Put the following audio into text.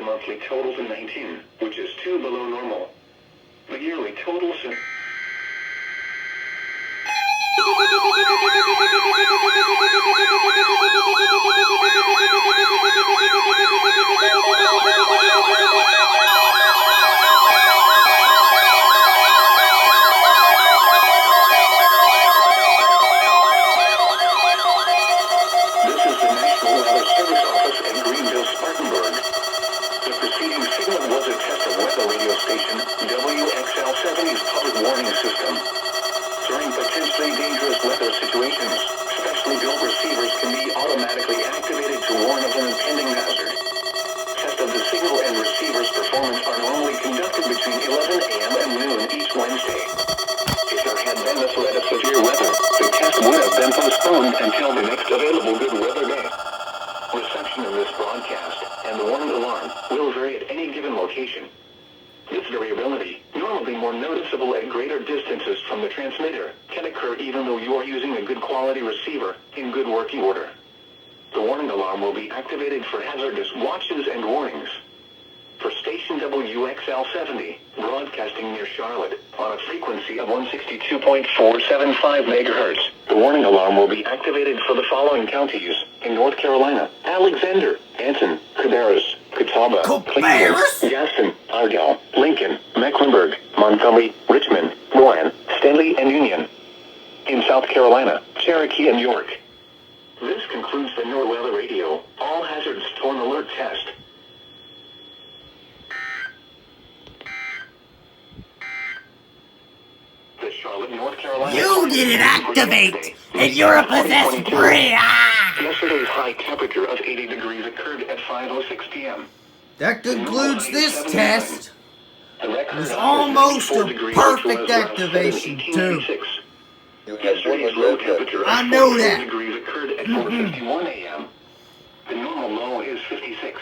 monthly totals in 19, which is 2 below normal. The yearly totals in... WXL-70's public warning system. During potentially dangerous weather situations, specially built receivers can be automatically activated to warn of an impending hazard. Tests of the signal and receiver's performance are normally conducted between 11 a.m. and noon each Wednesday. If there had been a threat of severe weather, the test would have been postponed until the next available good weather day. Reception of this broadcast and the warning alarm will vary at any given location. This variability, normally more noticeable at greater distances from the transmitter, can occur even though you are using a good quality receiver in good working order. The warning alarm will be activated for hazardous watches and warnings. For station WXL-70, broadcasting near Charlotte, on a frequency of 162.475 MHz, the warning alarm will be activated for the following counties in North Carolina: Alexander, Anson, Cabarrus, Catawba, Cleveland, Gaston, Ardell, Lincoln, Mecklenburg, Montgomery, Richmond, Rowan, Stanley, and Union. In South Carolina, Cherokee and York. This concludes the NOAA Weather Radio All Hazards Torn Alert Test. The Charlotte, North Carolina... You didn't activate! And you're a possessed prey! Yesterday's high temperature of 80 degrees occurred at 5:06 p.m. That concludes this test. It was almost a perfect activation, too. Yesterday's low temperature of I know that. 44 degrees occurred at 4:51 a.m. The normal low is 56.